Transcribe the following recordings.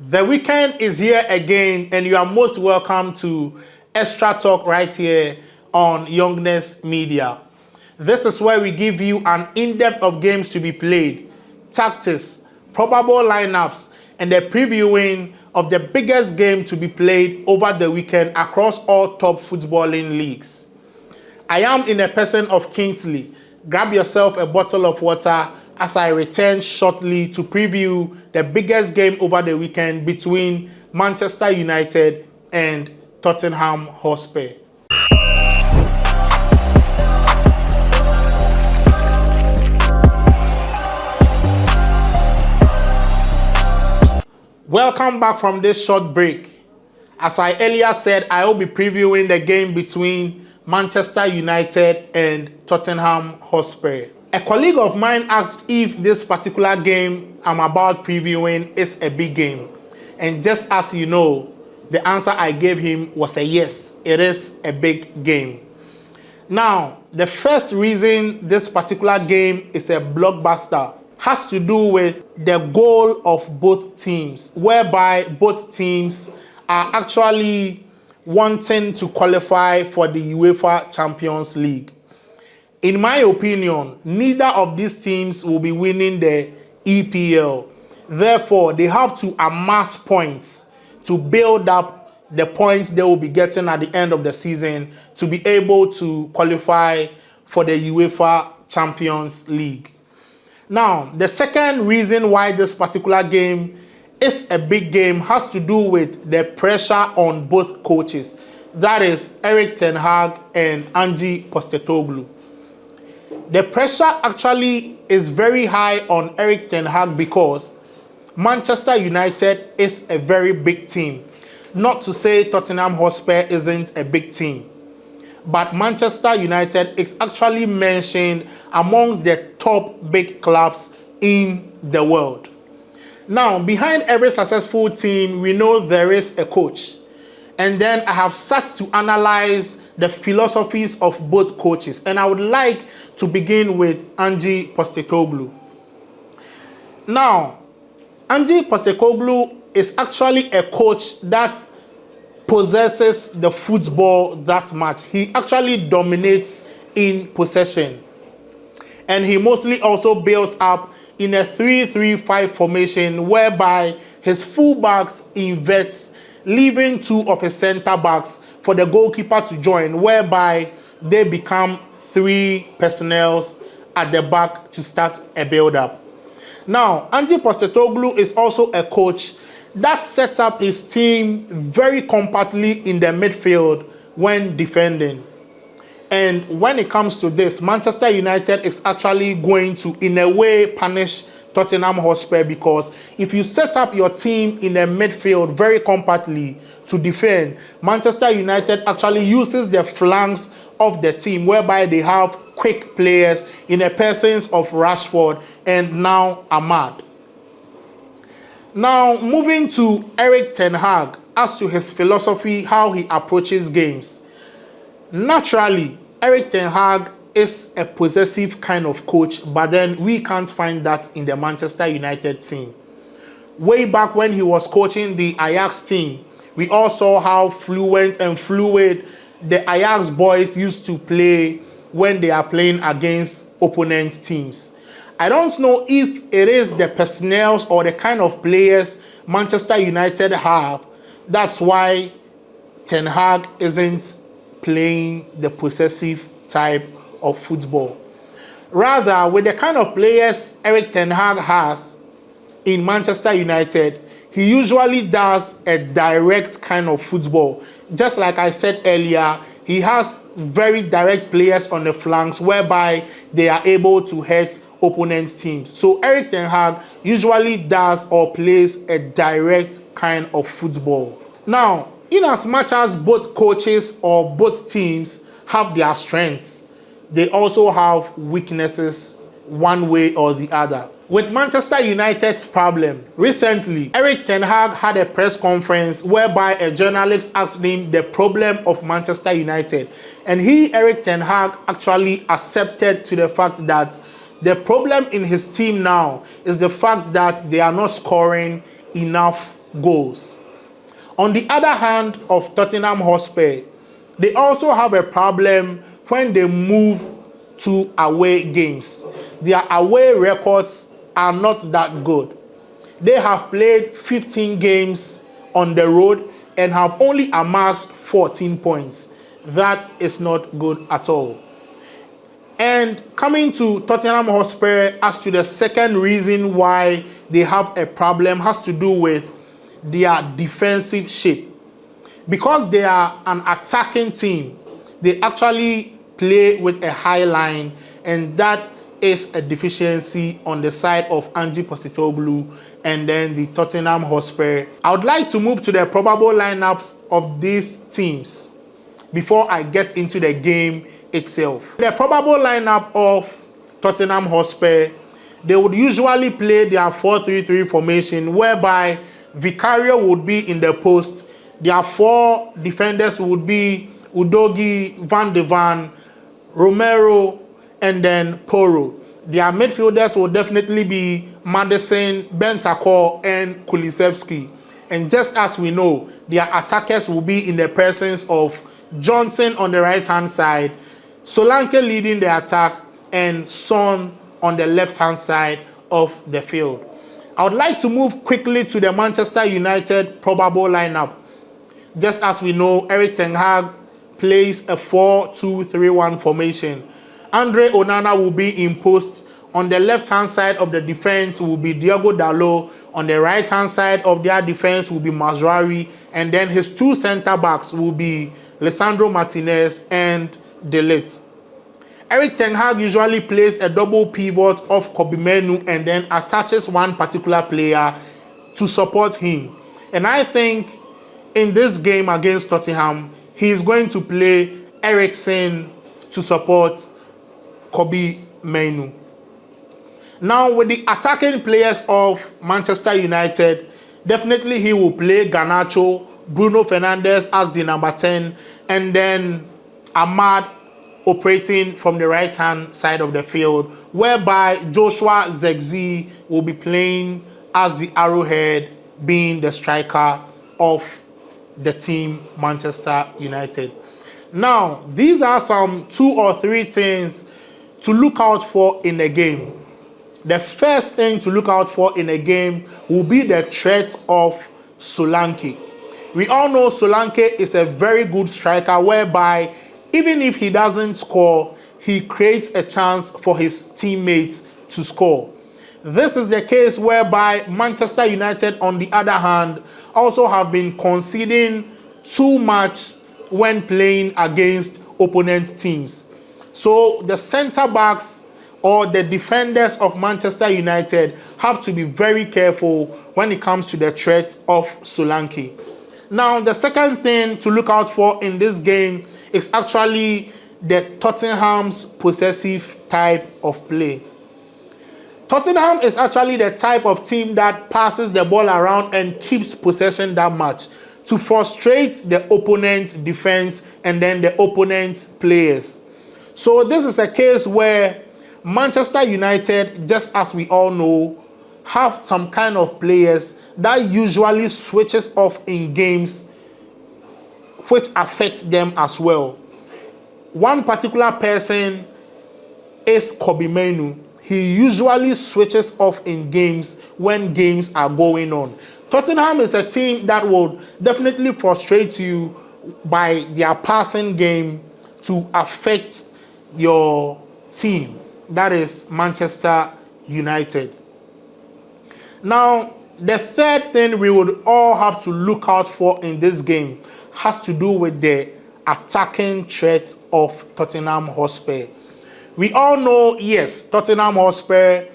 The weekend is here again, and you are most welcome to Extra Talk right here on Youngness Media. This is where we give you an in-depth of games to be played, tactics, probable lineups, and the previewing of the biggest game to be played over the weekend across all top footballing leagues. I am in a person of Kingsley. Grab yourself a bottle of water as I return shortly to preview the biggest game over the weekend between Manchester United and Tottenham Hotspur. Welcome back from this short break. As I earlier said, I will be previewing the game between Manchester United and Tottenham Hotspur. A colleague of mine asked if this particular game I'm about previewing is a big game. And just as you know, the answer I gave him was a yes, it is a big game. Now, the first reason this particular game is a blockbuster has to do with the goal of both teams, whereby both teams are actually wanting to qualify for the UEFA Champions League. In my opinion, neither of these teams will be winning the EPL. Therefore, they have to amass points to build up the points they will be getting at the end of the season to be able to qualify for the UEFA Champions League. Now, the second reason why this particular game is a big game has to do with the pressure on both coaches. That is Erik ten Hag and Ange Postecoglou. The pressure actually is very high on Erik ten Hag because Manchester United is a very big team. Not to say Tottenham Hotspur isn't a big team, but Manchester United is actually mentioned amongst the top big clubs in the world. Now, behind every successful team, we know there is a coach. And then I have sat to analyze the philosophies of both coaches. And I would like to begin with Ange Postecoglou. Now, Ange Postecoglou is actually a coach that possesses the football that much. He actually dominates in possession. And he mostly also builds up in a 3-3-5 formation whereby his fullbacks invert, leaving two of his center backs for the goalkeeper to join, whereby they become three personnel at the back to start a build-up. Now, Ange Postecoglou is also a coach that sets up his team very compactly in the midfield when defending. And when it comes to this, Manchester United is actually going to, in a way, punish Tottenham Hotspur, because if you set up your team in the midfield very compactly to defend, Manchester United actually uses the flanks of the team, whereby they have quick players in the persons of Rashford and now Ahmad. Now, moving to Erik ten Hag as to his philosophy, how he approaches games. Naturally, Erik ten Hag is a possessive kind of coach, but then we can't find that in the Manchester United team. Way back when he was coaching the Ajax team, we all saw how fluent and fluid the Ajax boys used to play when they are playing against opponent teams. I don't know if it is the personnel or the kind of players Manchester United have. That's why Ten Hag isn't playing the possessive type of football. Rather, with the kind of players Erik ten Hag has in Manchester United, he usually does a direct kind of football. Just like I said earlier, he has very direct players on the flanks whereby they are able to hit opponent teams. So Erik ten Hag usually does or plays a direct kind of football. Now, in as much as both coaches or both teams have their strengths, they also have weaknesses one way or the other. With Manchester United's problem, recently, Erik ten Hag had a press conference whereby a journalist asked him the problem of Manchester United. And Erik ten Hag, actually accepted to the fact that the problem in his team now is the fact that they are not scoring enough goals. On the other hand of Tottenham Hotspur, they also have a problem when they move to away games. Their away records are not that good. They have played 15 games on the road and have only amassed 14 points. That is not good at all. And coming to Tottenham Hotspur, as to the second reason why they have a problem, has to do with their defensive shape. Because they are an attacking team, they actually play with a high line, and that is a deficiency on the side of Ange Postecoglou and then the Tottenham Hotspur. I would like to move to the probable lineups of these teams before I get into the game itself. The probable lineup of Tottenham Hotspur, they would usually play their 4-3-3 formation, whereby Vicario would be in the post. Their four defenders would be Udogie, Van de Ven, Romero, and then Porro. Their midfielders will definitely be Madison, Bentancur, and Kulusevski. And just as we know, their attackers will be in the presence of Johnson on the right-hand side, Solanke leading the attack, and Son on the left-hand side of the field. I would like to move quickly to the Manchester United probable lineup. Just as we know, Erik ten Hag plays a 4-2-3-1 formation. Andre Onana will be in post. On the left-hand side of the defense will be Diogo Dalot. On the right-hand side of their defense will be Mazraoui. And then his two centre-backs will be Lisandro Martinez and De Ligt. Erik ten Hag usually plays a double pivot of Kobbie Mainoo and then attaches one particular player to support him. And I think in this game against Tottenham, he is going to play Eriksen to support Kobbie Mainoo. Now, with the attacking players of Manchester United, definitely he will play Garnacho, Bruno Fernandes as the number 10, and then Ahmad operating from the right-hand side of the field, whereby Joshua Zirkzee will be playing as the arrowhead, being the striker of the team Manchester United. Now, these are some 2 or 3 things to look out for in a game. The first thing to look out for in a game will be the threat of Solanke. We all know Solanke is a very good striker, whereby even if he doesn't score, he creates a chance for his teammates to score. This is the case whereby Manchester United, on the other hand, also have been conceding too much when playing against opponent teams. So the centre-backs or the defenders of Manchester United have to be very careful when it comes to the threat of Solanke. Now, the second thing to look out for in this game is actually the Tottenham's possessive type of play. Tottenham is actually the type of team that passes the ball around and keeps possession that much to frustrate the opponent's defense and then the opponent's players. So this is a case where Manchester United, just as we all know, have some kind of players that usually switches off in games, which affects them as well. One particular person is Kobbie Mainoo. He usually switches off in games when games are going on. Tottenham is a team that will definitely frustrate you by their passing game to affect your team. That is Manchester United. Now, the third thing we would all have to look out for in this game has to do with the attacking threat of Tottenham Hotspur. We all know, yes, Tottenham Hotspur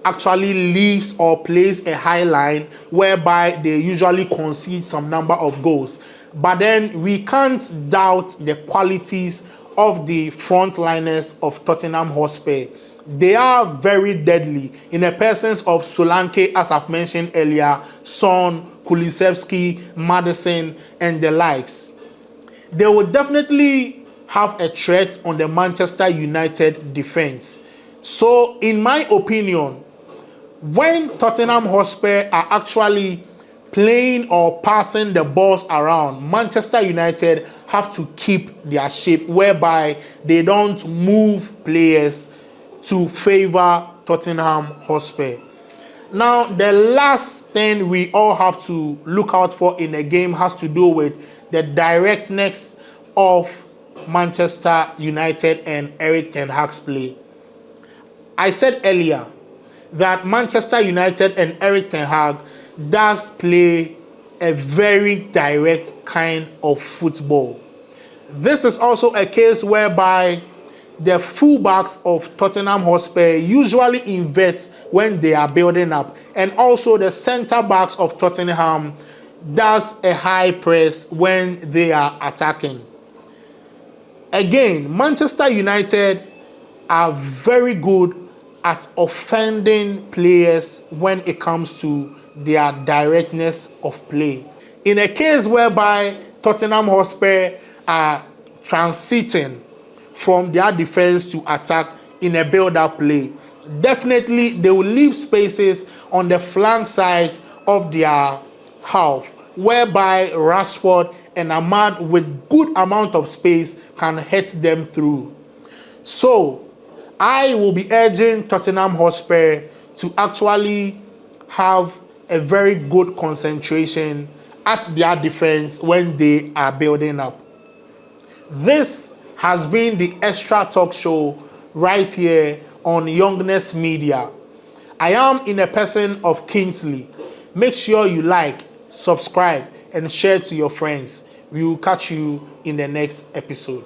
actually leaves or plays a high line whereby they usually concede some number of goals. But then we can't doubt the qualities of the frontliners of Tottenham Hotspur. They are very deadly in the presence of Solanke, as I've mentioned earlier, Son, Kulusevski, Madison, and the likes. They will definitely have a threat on the Manchester United defense. So, in my opinion, when Tottenham Hotspur are actually playing or passing the balls around, Manchester United have to keep their shape whereby they don't move players to favor Tottenham Hotspur. Now, the last thing we all have to look out for in a game has to do with the directness of Manchester United and Erik ten Hag's play. I said earlier that Manchester United and Erik ten Hag does play a very direct kind of football. This is also a case whereby the fullbacks of Tottenham Hotspur usually invert when they are building up, and also the centre backs of Tottenham does a high press when they are attacking. Again, Manchester United are very good at offending players when it comes to their directness of play. In a case whereby Tottenham Hotspur are transiting from their defense to attack in a build-up play, definitely they will leave spaces on the flank sides of their half, whereby Rashford and Ahmad with good amount of space can hit them through. So I will be urging Tottenham Hotspur to actually have a very good concentration at their defense when they are building up. This has been the Extra Talk Show right here on Youngness Media. I am in a person of Kingsley. Make sure you like, subscribe, and share to your friends. We will catch you in the next episode.